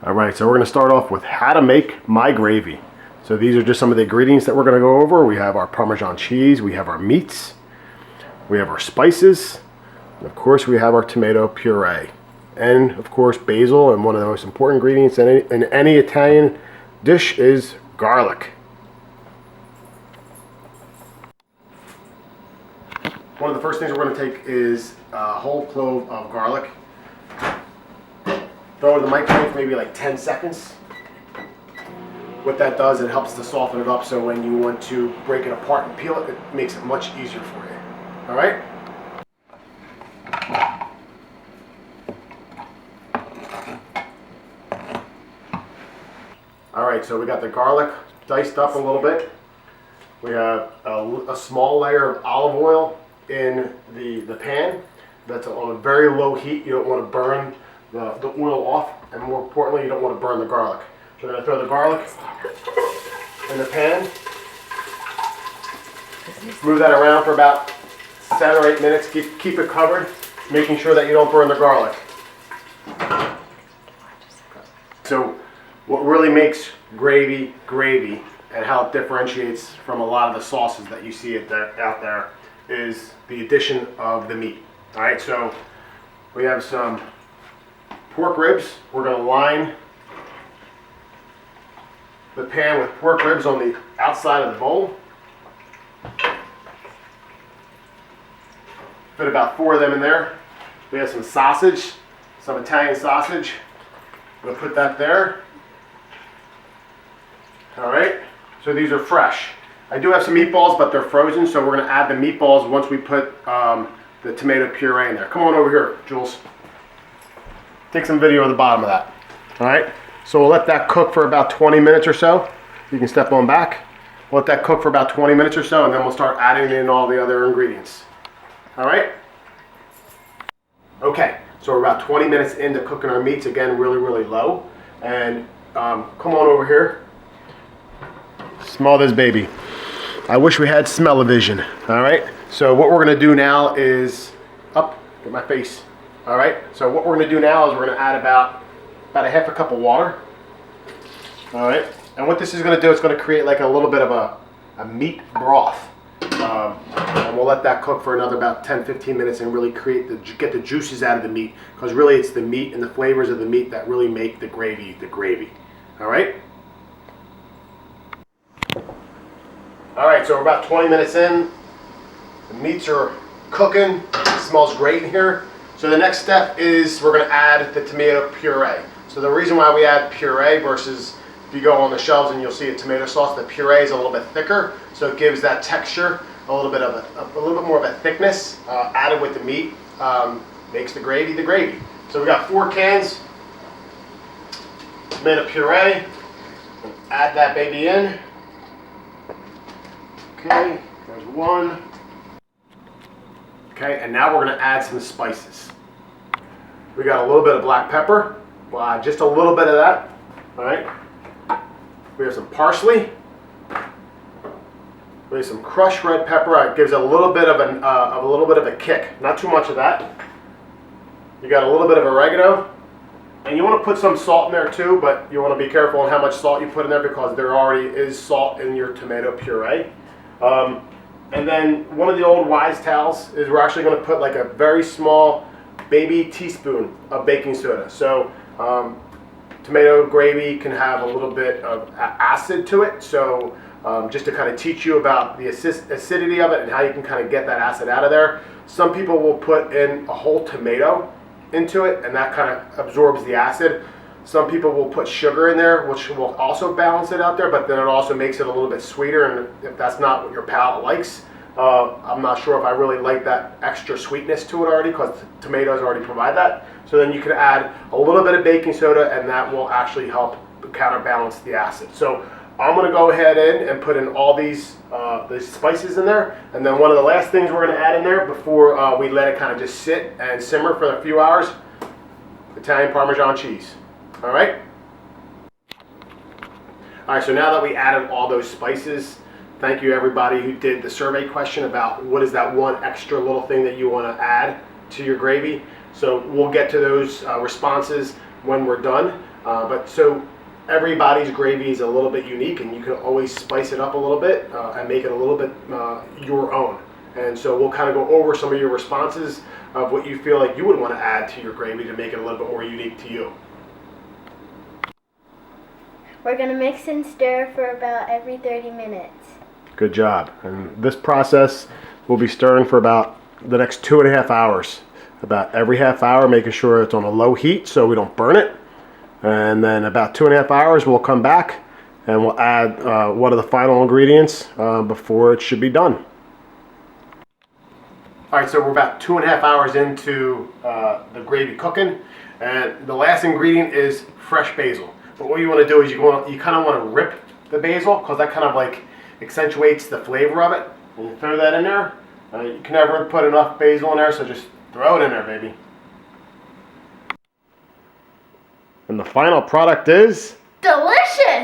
All right, so we're going to start off with how to make my gravy. So these are just some of the ingredients that we're going to go over. We have our Parmesan cheese, we have our meats, we have our spices, and of course we have our tomato puree. And of course basil, and one of the most important ingredients in any Italian dish is garlic. One of the first things we're going to take is a whole clove of garlic. Throw it in the microwave for maybe like 10 seconds. What that does, it helps to soften it up, so when you want to break it apart and peel it, it makes it much easier for you. All right? All right, so we got the garlic diced up a little bit. We have a small layer of olive oil in the pan. That's on a very low heat. You don't want to burn the oil off, and more importantly, you don't want to burn the garlic. So we're going to throw the garlic in the pan. Move that around for about 7 or 8 minutes. Keep it covered, making sure that you don't burn the garlic. So what really makes gravy gravy, and how it differentiates from a lot of the sauces that you see out there, is the addition of the meat. All right, so we have some pork ribs. We're going to line the pan with pork ribs on the outside of the bowl. Put about 4 of them in there. We have some sausage, some Italian sausage. We'll put that there. All right, so these are fresh. I do have some meatballs, but they're frozen, so we're going to add the meatballs once we put the tomato puree in there. Come on over here, Jules. Take some video of the bottom of that. All right, so we'll let that cook for about 20 minutes or so. You can step on back. We'll let that cook for about 20 minutes or so, and then we'll start adding in all the other ingredients. All right? Okay, so we're about 20 minutes into cooking our meats, again, really, really low. And come on over here. Smell this baby. I wish we had smell-o-vision. All right, so what we're going to do now is, get my face. All right, so what we're going to do now is we're going to add about a half a cup of water. All right, and what this is going to do, it's going to create like a little bit of a meat broth. And we'll let that cook for another about 10-15 minutes and really get the juices out of the meat, because really it's the meat and the flavors of the meat that really make the gravy the gravy. All right? All right, so we're about 20 minutes in. The meats are cooking. It smells great in here. So the next step is we're going to add the tomato puree. So the reason why we add puree versus, if you go on the shelves and you'll see a tomato sauce, the puree is a little bit thicker, so it gives that texture, a little bit more of a thickness added with the meat, makes the gravy the gravy. So we got 4 cans tomato puree. Add that baby in. Okay, there's 1. Okay, and now we're going to add some spices. We got a little bit of black pepper, just a little bit of that. All right. We have some parsley. We have some crushed red pepper. It gives a little bit of a kick. Not too much of that. You got a little bit of oregano, and you want to put some salt in there too, but you want to be careful on how much salt you put in there, because there already is salt in your tomato puree. And then one of the old wise tales is we're actually going to put like a very small baby teaspoon of baking soda. So tomato gravy can have a little bit of acid to it, so just to kind of teach you about the acidity of it and how you can kind of get that acid out of there. Some people will put in a whole tomato into it, and that kind of absorbs the acid. Some people will put sugar in there, which will also balance it out there, but then it also makes it a little bit sweeter, and if that's not what your palate likes, I'm not sure if I really like that extra sweetness to it already, because tomatoes already provide that. So then you can add a little bit of baking soda, and that will actually help counterbalance the acid. So I'm going to go ahead and put in all these spices in there, and then one of the last things we're going to add in there before we let it kind of just sit and simmer for a few hours, Italian Parmesan cheese. All right? All right, so now that we added all those spices, thank you everybody who did the survey question about what is that one extra little thing that you want to add to your gravy. So we'll get to those responses when we're done. But so everybody's gravy is a little bit unique, and you can always spice it up a little bit and make it a little bit your own. And so we'll kind of go over some of your responses of what you feel like you would want to add to your gravy to make it a little bit more unique to you. We're going to mix and stir for about every 30 minutes. Good job. And this process will be stirring for about the next 2.5 hours. About every half hour, making sure it's on a low heat so we don't burn it. And then about 2.5 hours, we'll come back and we'll add one of the final ingredients before it should be done. All right, so we're about 2.5 hours into the gravy cooking, and the last ingredient is fresh basil. But what you want to do is you kind of want to rip the basil, because that kind of like accentuates the flavor of it. And you throw that in there. You can never put enough basil in there, so just throw it in there, baby. And the final product is Delicious!